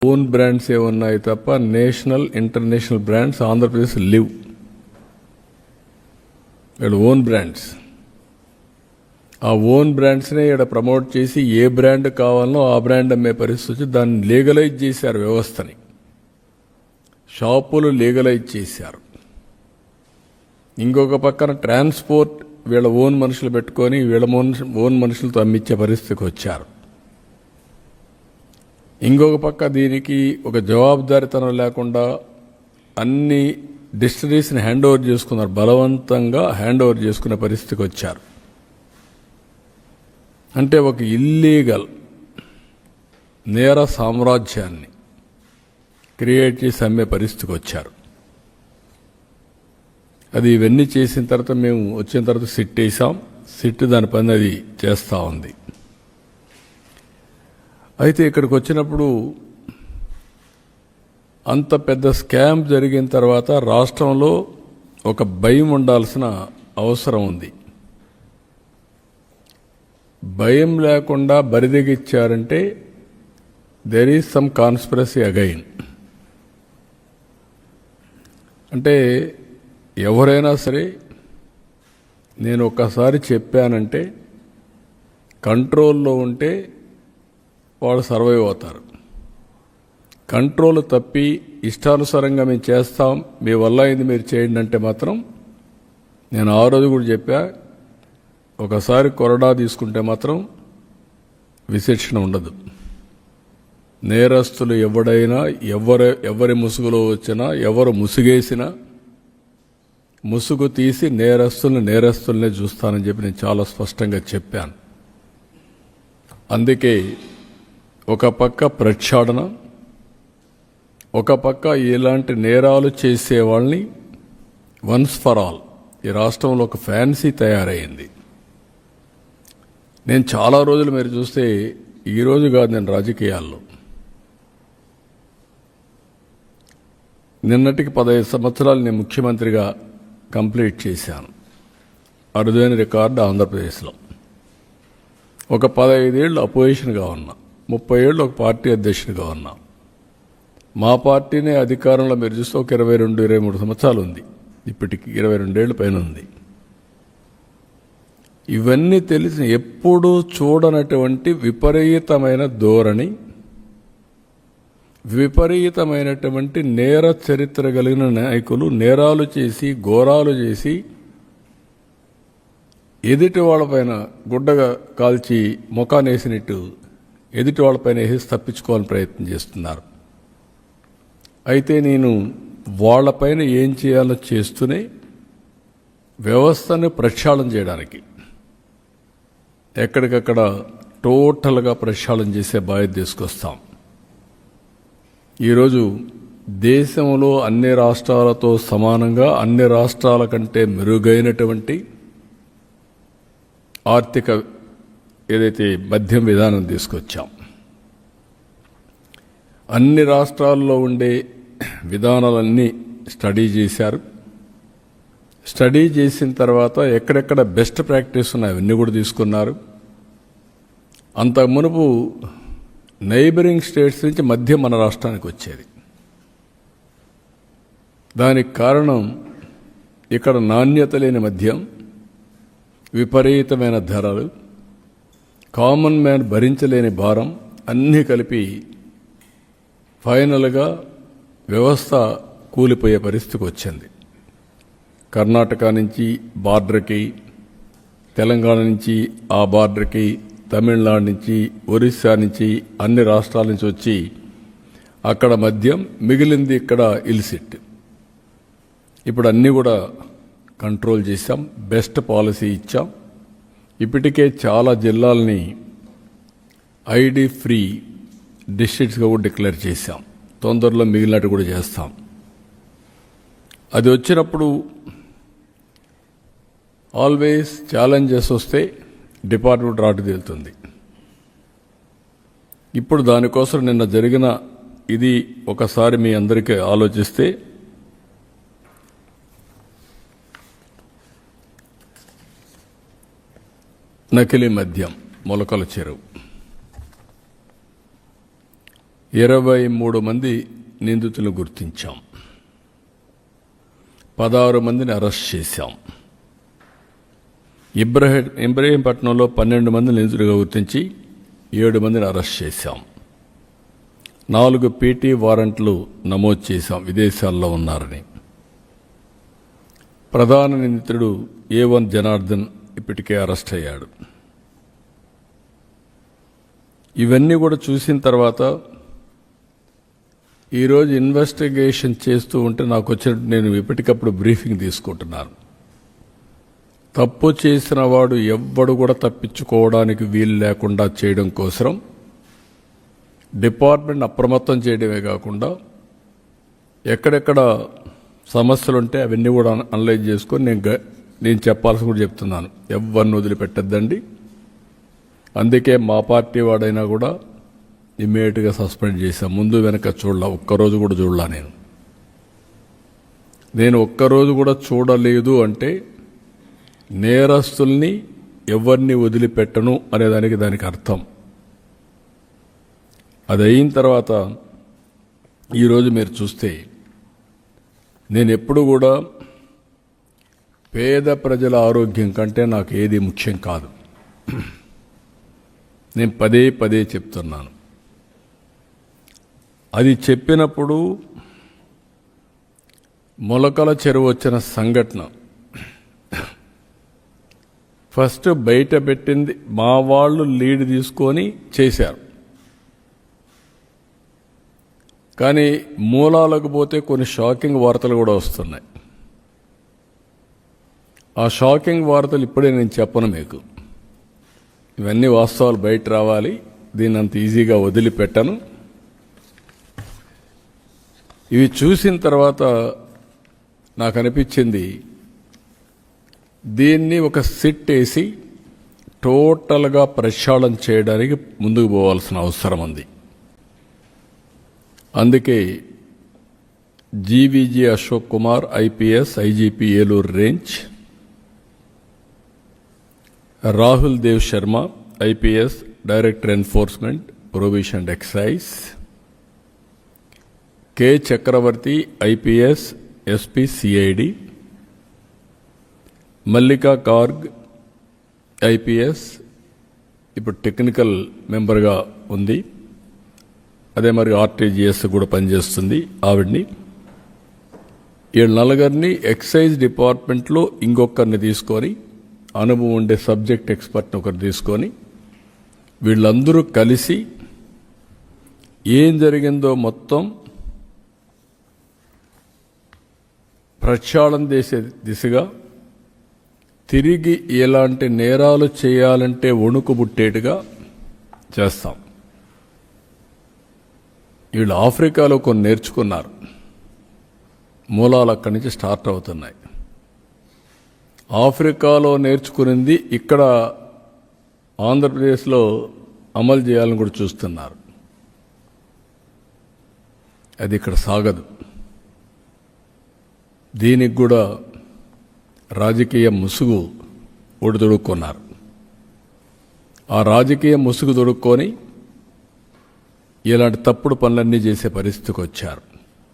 Own brands ఏమున్నాయి తప్ప national international brands Andhra Pradesh live. వీళ్ళు ఓన్ బ్రాండ్స్. ఆ ఓన్ బ్రాండ్స్నే ఇక్కడ ప్రమోట్ చేసి ఏ బ్రాండ్ కావాలనో ఆ బ్రాండ్ అమ్మే పరిస్థితి వచ్చి దాన్ని లీగలైజ్ చేశారు. వ్యవస్థని షాపులు లీగలైజ్ చేశారు. ఇంకొక పక్కన ట్రాన్స్పోర్ట్ వీళ్ళ ఓన్ మనుషులు పెట్టుకొని వీళ్ళ ఓన్ మనుషులతో అమ్మించే పరిస్థితికి వచ్చారు. ఇంకొక పక్క దీనికి ఒక జవాబుదారీతనం లేకుండా అన్ని డిస్టరీస్ని హ్యాండ్ ఓవర్ చేసుకున్నారు. బలవంతంగా హ్యాండ్ ఓవర్ చేసుకునే పరిస్థితికి వచ్చారు. అంటే ఒక ఇల్లీగల్ నేర సామ్రాజ్యాన్ని క్రియేట్ చేసి అమ్మే పరిస్థితికి వచ్చారు. అది ఇవన్నీ చేసిన తర్వాత మేము వచ్చిన తర్వాత సిట్ వేసాం. సిట్ దాని పని అది చేస్తూ ఉంది. అయితే ఇక్కడికి వచ్చినప్పుడు అంత పెద్ద స్కామ్ జరిగిన తర్వాత రాష్ట్రంలో ఒక భయం ఉండాల్సిన అవసరం ఉంది. భయం లేకుండా బరిదెగిచ్చారంటే there is some conspiracy again. అంటే ఎవరైనా సరే నేను ఒక్కసారి చెప్పానంటే కంట్రోల్లో ఉంటే వాళ్ళు సర్వైవ్ అవుతారు. కంట్రోల్ తప్పి ఇష్టానుసారంగా మేము చేస్తాం, మీ వల్ల అయింది మీరు చేయండి అంటే మాత్రం నేను ఆ రోజు కూడా చెప్పా, ఒకసారి కొరడా తీసుకుంటే మాత్రం విశిక్షణ ఉండదు. నేరస్తులు ఎవడైనా ఎవరి ముసుగులో వచ్చినా ఎవరు ముసుగేసినా ముసుగు తీసి నేరస్తుల్నే చూస్తానని చెప్పి నేను చాలా స్పష్టంగా చెప్పాను. అందుకే ఒక పక్క ప్రక్షాళన, ఒక పక్క ఇలాంటి నేరాలు చేసే వాళ్ళని వన్స్ ఫర్ ఆల్ ఈ రాష్ట్రంలో ఒక ఫ్యాన్సీ తయారైంది. నేను చాలా రోజులు మీరు చూస్తే ఈరోజు కాదు, నేను రాజకీయాల్లో నిన్నటికి 15 సంవత్సరాలు నేను ముఖ్యమంత్రిగా కంప్లీట్ చేశాను. అరుదైన రికార్డు ఆంధ్రప్రదేశ్లో. ఒక 15 ఏళ్ళు అపోజిషన్గా ఉన్నా, 30 ఏళ్ళు ఒక పార్టీ అధ్యక్షుడిగా ఉన్నా. మా పార్టీనే అధికారంలో మీరు చూస్తే ఒక 22-23 సంవత్సరాలు ఉంది. ఇప్పటికి 22 ఏళ్ళ పైన ఉంది. ఇవన్నీ తెలిసిన ఎప్పుడూ చూడనటువంటి విపరీతమైన ధోరణి, విపరీతమైనటువంటి నేర చరిత్ర కలిగిన నాయకులు నేరాలు చేసి ఘోరాలు చేసి ఎదుటి వాళ్ళపైన గుడ్డగా కాల్చి ముఖానేసినట్టు ఎదుటి వాళ్ళపైన వేసి తప్పించుకోవాలని ప్రయత్నం చేస్తున్నారు. అయితే నేను వాళ్ళపైన ఏం చేయాలో చేస్తూనే వ్యవస్థను ప్రక్షాళన చేయడానికి ఎక్కడికక్కడ టోటల్గా ప్రక్షాళన చేసే బాధ్యత తీసుకొస్తాం. ఈరోజు దేశంలో అన్ని రాష్ట్రాలతో సమానంగా అన్ని రాష్ట్రాల కంటే మెరుగైనటువంటి ఆర్థిక ఏదైతే మద్యం విధానం తీసుకొచ్చాం. అన్ని రాష్ట్రాల్లో ఉండే విధానాలన్నీ స్టడీ చేశారు. స్టడీ చేసిన తర్వాత ఎక్కడెక్కడ బెస్ట్ ప్రాక్టీస్ ఉన్నాయి అవన్నీ కూడా తీసుకున్నారు. అంత మునుపు నైబరింగ్ స్టేట్స్ నుంచి మద్యం మన రాష్ట్రానికి వచ్చేది. దానికి కారణం ఇక్కడ నాణ్యత లేని మద్యం, విపరీతమైన ధరలు, కామన్ మ్యాన్ భరించలేని భారం అన్నీ కలిపి ఫైనల్గా వ్యవస్థ కూలిపోయే పరిస్థితికి వచ్చింది. కర్ణాటక నుంచి బార్డర్కి, తెలంగాణ నుంచి ఆ బార్డర్కి, తమిళనాడు నుంచి, ఒరిస్సా నుంచి, అన్ని రాష్ట్రాల నుంచి వచ్చి అక్కడ మద్యం, మిగిలింది ఇక్కడ ఇల్సిట్. ఇప్పుడు అన్నీ కూడా కంట్రోల్ చేశాం, బెస్ట్ పాలసీ ఇచ్చాం. ఇప్పటికే చాలా జిల్లాలని ఐడి ఫ్రీ డిస్ట్రిక్ట్స్గా కూడా డిక్లేర్ చేశాం. తొందరలో మిగిలినట్టు కూడా చేస్తాం. అది వచ్చినప్పుడు ఆల్వేస్ ఛాలెంజెస్ వస్తే డిపార్ట్మెంట్ రాటు తేలుతుంది. ఇప్పుడు దానికోసం నిన్న జరిగిన ఇది ఒకసారి మీ అందరికీ ఆలోచిస్తే నకిలీ మద్యం మొలకల చెరువు 23 మంది నిందితులను గుర్తించాం, 16 మందిని అరెస్ట్ చేశాం. ఇబ్రహీంపట్నంలో 12 మంది నిందితులుగా గుర్తించి 7 మందిని అరెస్ట్ చేశాం. 4 పీటీ వారెంట్లు నమోదు చేశాం విదేశాల్లో ఉన్నారని. ప్రధాన నిందితుడు A1 జనార్దన్ ఇప్పటికే అరెస్ట్ అయ్యాడు. ఇవన్నీ కూడా చూసిన తర్వాత ఈరోజు ఇన్వెస్టిగేషన్ చేస్తూ ఉంటే నాకు వచ్చినట్టు నేను ఎప్పటికప్పుడు బ్రీఫింగ్ తీసుకుంటున్నాను. తప్పు చేసిన వాడు ఎవ్వడు కూడా తప్పించుకోవడానికి వీలు లేకుండా చేయడం కోసం డిపార్ట్మెంట్ అప్రమత్తం చేయడమే కాకుండా ఎక్కడెక్కడ సమస్యలుంటే అవన్నీ కూడా అనలైజ్ చేసుకొని నేను చెప్పాల్సి కూడా చెప్తున్నాను. ఎవరిని వదిలిపెట్టద్దండి. అందుకే మా పార్టీ వాడైనా కూడా ఇమ్మీడియట్గా సస్పెండ్ చేశాం. ముందు వెనక చూడలా, ఒక్కరోజు కూడా చూడలా. నేను ఒక్కరోజు కూడా చూడలేదు అంటే నేరస్తుల్ని ఎవరిని వదిలిపెట్టను అనేదానికి దానికి అర్థం. అది అయిన తర్వాత ఈరోజు మీరు చూస్తే నేను ఎప్పుడు కూడా పేద ప్రజల ఆరోగ్యం కంటే నాకు ఏది ముఖ్యం కాదు. నేను పదే పదే చెప్తున్నాను. అది చెప్పినప్పుడు మొలకల చెరువు వచ్చిన సంఘటన ఫస్ట్ బయట పెట్టింది మా వాళ్ళు లీడ్ తీసుకొని చేశారు. కానీ మూలాలకు పోతే కొన్ని షాకింగ్ వార్తలు కూడా వస్తున్నాయి. ఆ షాకింగ్ వార్తలు ఇప్పుడే నేను చెప్పను మీకు. ఇవన్నీ వాస్తవాలు బయట రావాలి. దీన్ని అంత ఈజీగా వదిలిపెట్టను. ఇవి చూసిన తర్వాత నాకు అనిపించింది దీన్ని ఒక సిట్ వేసి టోటల్గా ప్రక్షాళన చేయడానికి ముందుకు పోవాల్సిన అవసరం ఉంది. అందుకే GVG Ashok Kumar IPS IGP Eluru range, Rahul Dev Sharma IPS director enforcement provision and excise, K Chakravarthy IPS SP CID, Mallika Garg IPS ఇప్పుడు టెక్నికల్ మెంబర్గా ఉంది. అదే మరి ఆర్టీజీఎస్ కూడా పనిచేస్తుంది ఆవిడ్ని. ఈ నలుగురిని ఎక్సైజ్ డిపార్ట్మెంట్లో ఇంకొకరిని తీసుకొని, అనుభవం ఉండే సబ్జెక్ట్ ఎక్స్పర్ట్ని ఒకరు తీసుకొని వీళ్ళందరూ కలిసి ఏం జరిగిందో మొత్తం ప్రక్షాళన చేసే దిశగా, తిరిగి ఎలాంటి నేరాలు చేయాలంటే వణుకు పుట్టేట్టుగా చేస్తాం. వీళ్ళు ఆఫ్రికాలో కొన్ని నేర్చుకున్నారు. మూలాలు అక్కడి నుంచి స్టార్ట్ అవుతున్నాయి. ఆఫ్రికాలో నేర్చుకునింది ఇక్కడ ఆంధ్రప్రదేశ్లో అమలు చేయాలని కూడా చూస్తున్నారు. అది ఇక్కడ సాగదు. దీనికి కూడా రాజకీయ ముసుగు ఒడిదొడుక్కున్నారు. ఆ రాజకీయ ముసుగు దొడుక్కొని ఇలాంటి తప్పుడు పనులన్నీ చేసే పరిస్థితికి వచ్చారు.